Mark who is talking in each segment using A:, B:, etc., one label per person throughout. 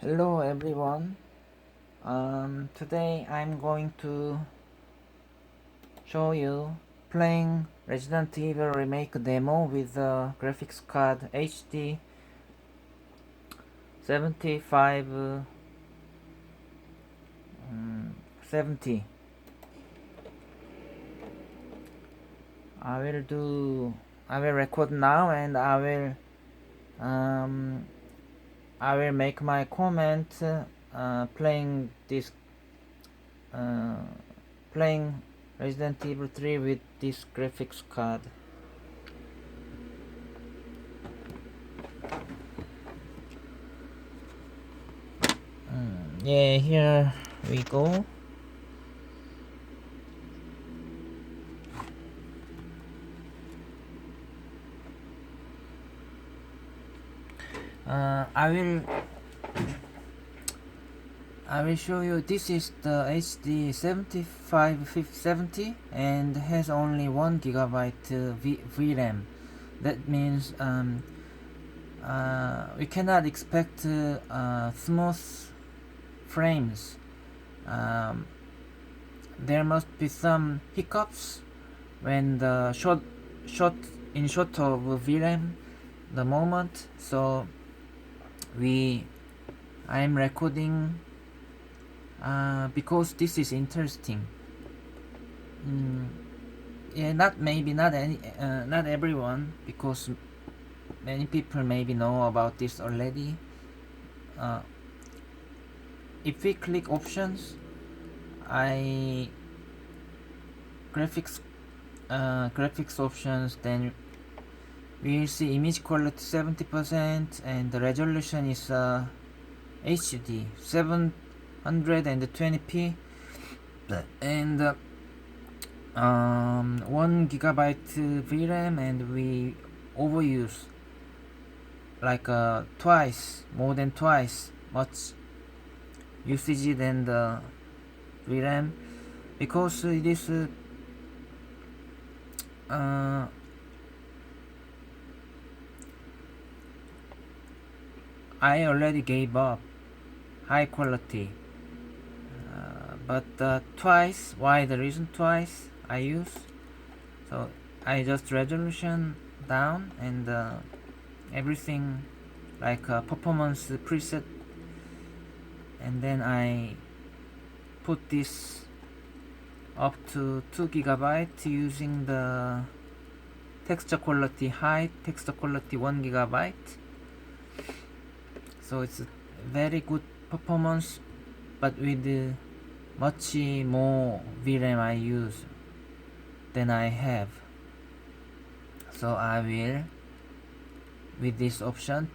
A: Hello everyone. Today I'm going to show you playing Resident Evil Remake demo with the graphics card HD7570. I will record now, and I will make my comment playing this playing Resident Evil 3 with this graphics card. Yeah, here we go. I will show you. This is the HD7570 and has only 1 GB VRAM. That means we cannot expect smooth frames. There must be some hiccups when the shot of VRAM the moment. So I'm recording because this is interesting. Yeah, not everyone, because many people maybe know about this already. If we click options, graphics options, then we'll see image quality 70% and the resolution is HD 720p and 1 GB VRAM, and we overuse like more than twice much usage than the VRAM, because it is I already gave up high quality, but twice. Why the reason twice I use? So I just resolution down and everything like performance preset, and then I put this up to 2 GB using the texture quality high, texture quality 1 GB. So it's a very good performance, but with much more VRAM I use than I have. So I will, with this option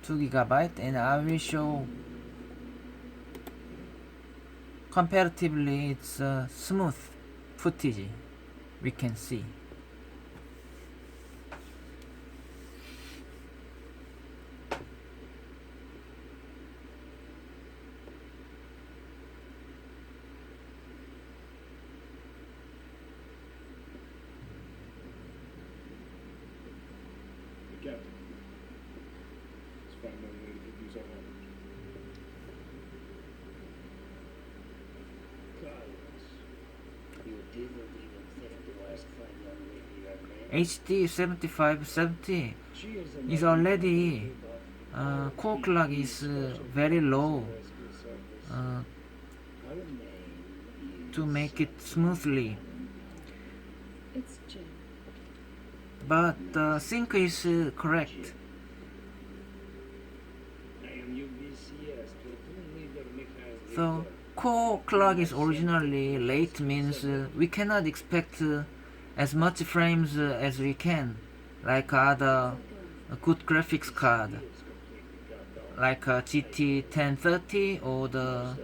A: 2 GB, and I will show comparatively it's smooth footage we can see. HD7570 is already core clock is very low to make it smoothly, but the sync is correct. So core clock is originally late, means we cannot expect as much frames as we can, like other good graphics card, like GT1030 or the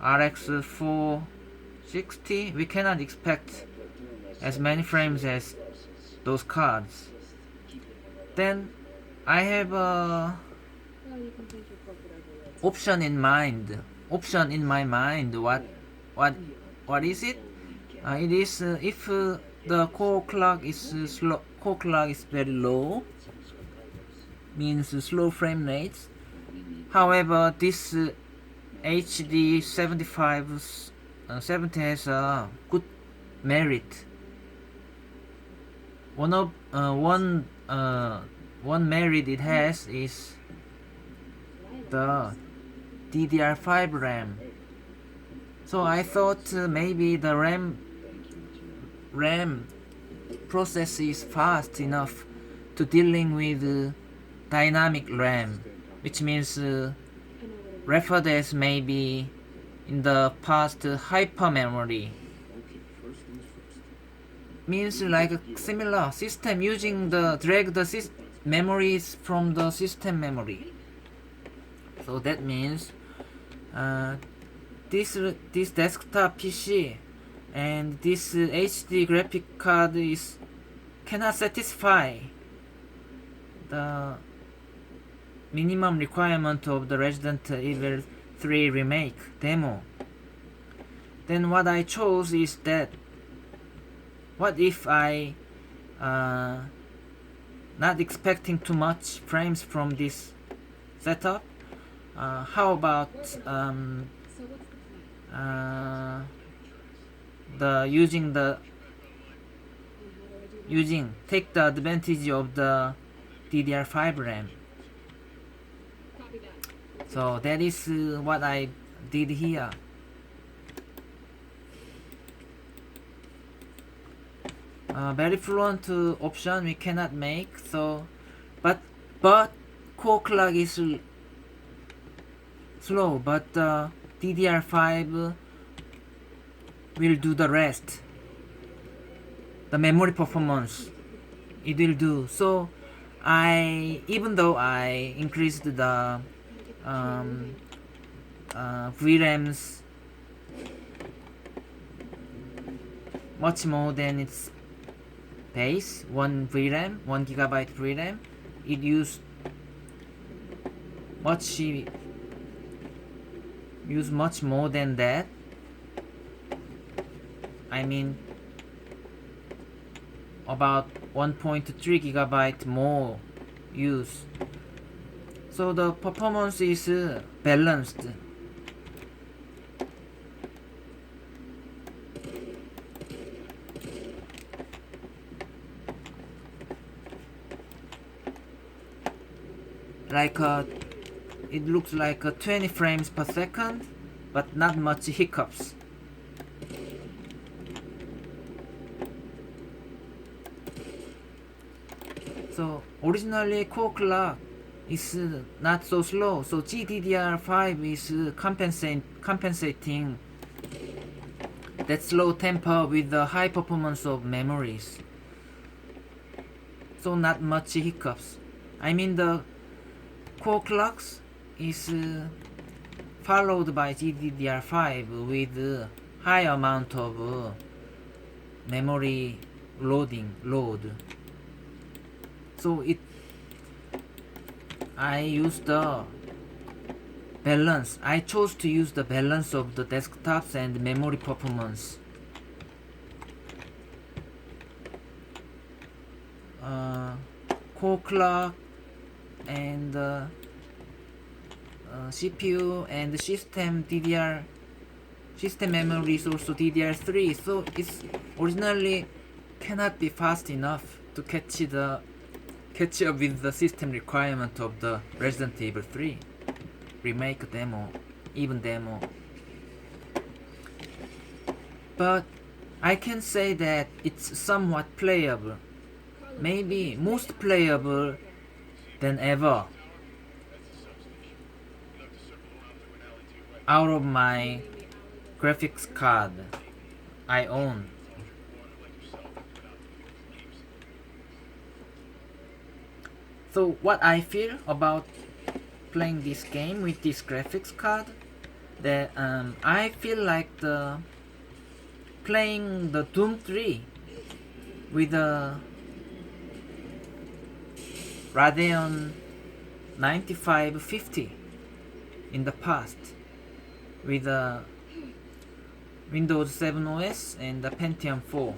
A: RX 460. We cannot expect as many frames as those cards. Then I have a option in my mind. What is it? It is if the core clock is slow. Core clock is very low, means slow frame rates. However, this HD7570 has a good merit. One merit it has is the DDR5 RAM. So I thought maybe the RAM process is fast enough to dealing with dynamic RAM, which means referred as maybe in the past hyper memory. Means like a similar system using the drag the memories from the system memory. So that means this desktop PC and this HD graphic card cannot satisfy the minimum requirement of the Resident Evil 3 remake demo. Then what I chose is that what if I not expecting too much frames from this setup? How about take the advantage of the DDR5 RAM. So that is what I did here. Very fluent option we cannot make. So, but core clock is slow, but DDR5 will do the rest. The memory performance it will do. So even though I increased the VRAMs much more than its base, 1 GB VRAM, it used much more than that. I mean about 1.3 GB more use. So the performance is balanced. Like it looks like 20 frames per second, but not much hiccups. So originally core clock is not so slow, so GDDR5 is compensating that slow tempo with the high performance of memories. So not much hiccups. I mean the core clocks is followed by GDDR5 with high amount of memory load. So I use the balance. I chose to use the balance of the desktops and memory performance. Core clock and CPU and system memory is also DDR3, so it's originally cannot be fast enough to catch up with the system requirement of the Resident Evil 3 remake demo. But I can say that it's somewhat playable, maybe most playable than ever out of my graphics card I own. So what I feel about playing this game with this graphics card, that I feel like playing the Doom 3 with a Radeon 9550 in the past with a Windows 7 OS and the Pentium 4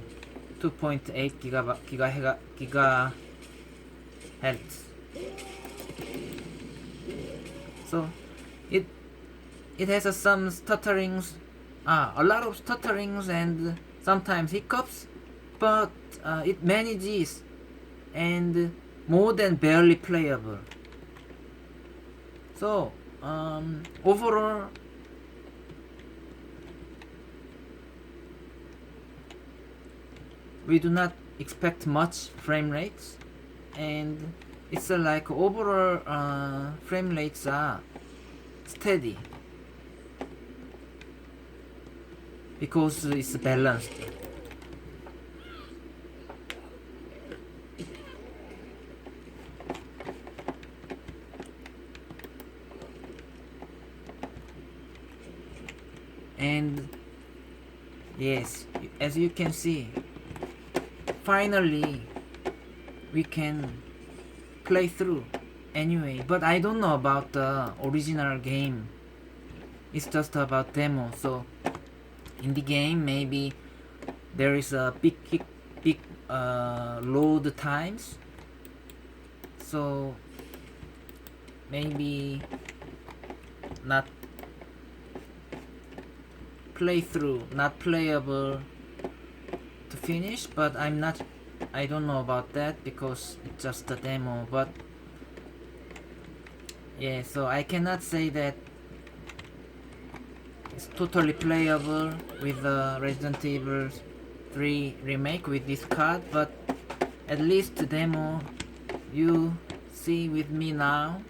A: 2.8 gigahertz. So it has some stutterings, a lot of stutterings and sometimes hiccups, but it manages and more than barely playable. So overall, we do not expect much frame rates, and it's like overall frame rates are steady because it's balanced. And yes, as you can see, finally we can play through anyway, but I don't know about the original game. It's just about demo, so in the game maybe there is a big load times, so maybe not not playable to finish, but I don't know about that because it's just a demo. But yeah, so I cannot say that it's totally playable with the Resident Evil 3 remake with this card, but at least the demo you see with me now.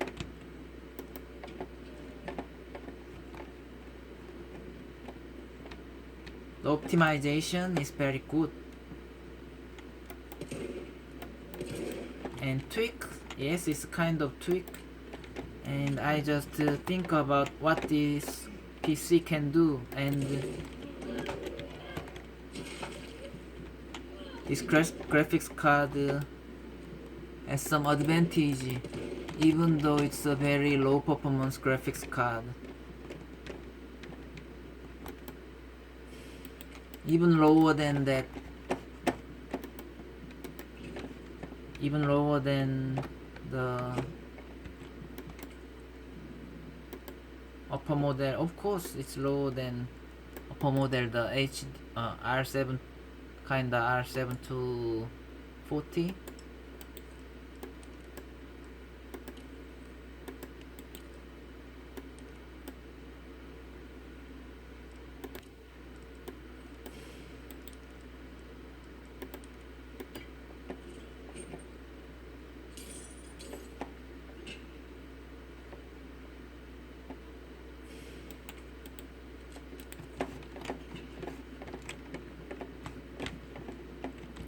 A: The optimization is very good. And tweak, yes, it's kind of tweak. And I just think about what this PC can do, and this graphics card has some advantage, even though it's a very low performance graphics card. Even lower than that, even lower than the upper model. Of course it's lower than upper model, the R7 kinda R7 to 40.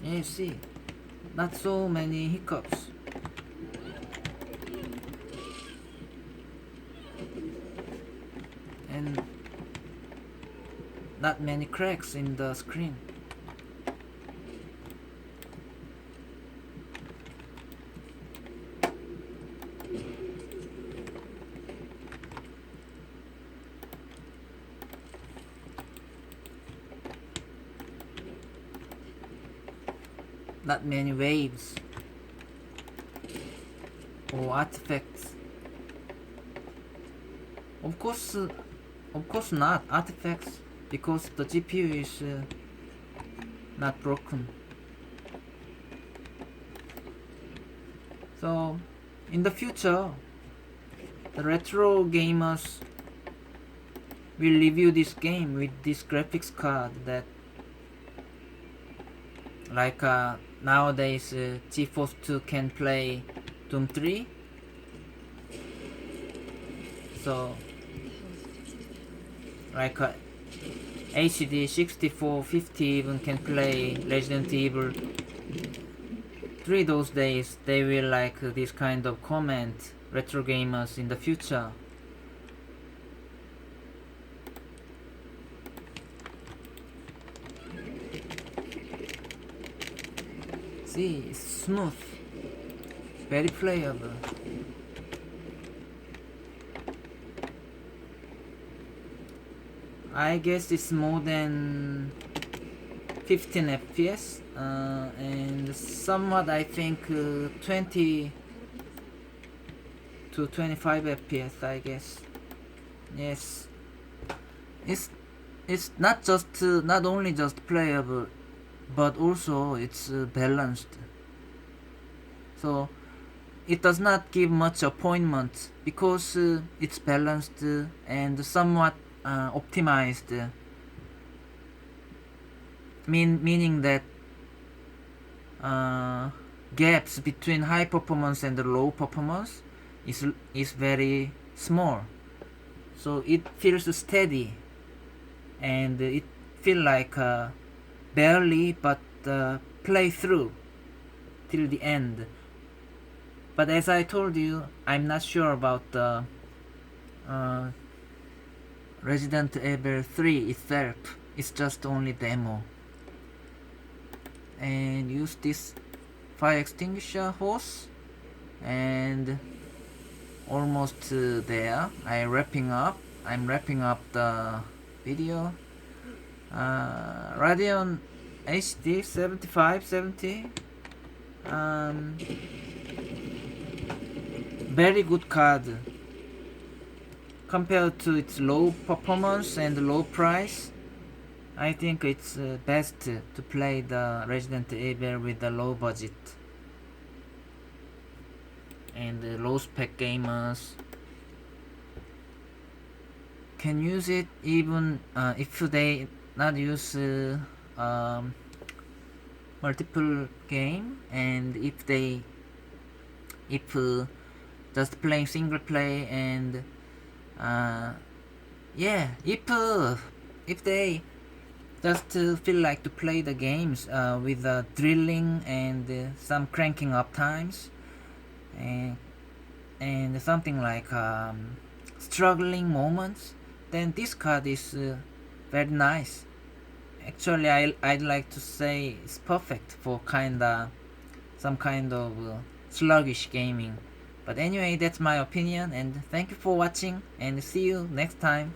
A: Yeah, you see, not so many hiccups. And not many cracks in the screen. Not many waves or artifacts. Of course not artifacts, because the GPU is not broken. So in the future, the retro gamers will review this game with this graphics card that, like nowadays GeForce 2 can play Doom 3. So like HD6450 even can play Resident Evil 3 those days. They will like this kind of comment, retro gamers in the future. See, it's smooth, very playable. I guess it's more than 15 FPS and somewhat I think 20 to 25 FPS I guess. Yes, it's not only just playable, but also it's balanced. So it does not give much appointment because it's balanced and somewhat optimized. Meaning that gaps between high performance and low performance is very small. So it feels steady and it feel like barely but play through till the end. But as I told you, I'm not sure about the Resident Evil 3 itself. It's just only demo. And use this fire extinguisher hose and almost there. I'm wrapping up the video. Radeon HD7570 very good card compared to its low performance and low price. I think it's best to play the Resident Evil with the low budget and low spec gamers can use it even if they not use multiple game, and if just playing single play and yeah, if they just feel like to play the games with drilling and some cranking up times and something like struggling moments, then this card is very nice. Actually, I'd like to say it's perfect for some kind of sluggish gaming. But anyway, that's my opinion, and thank you for watching, and see you next time.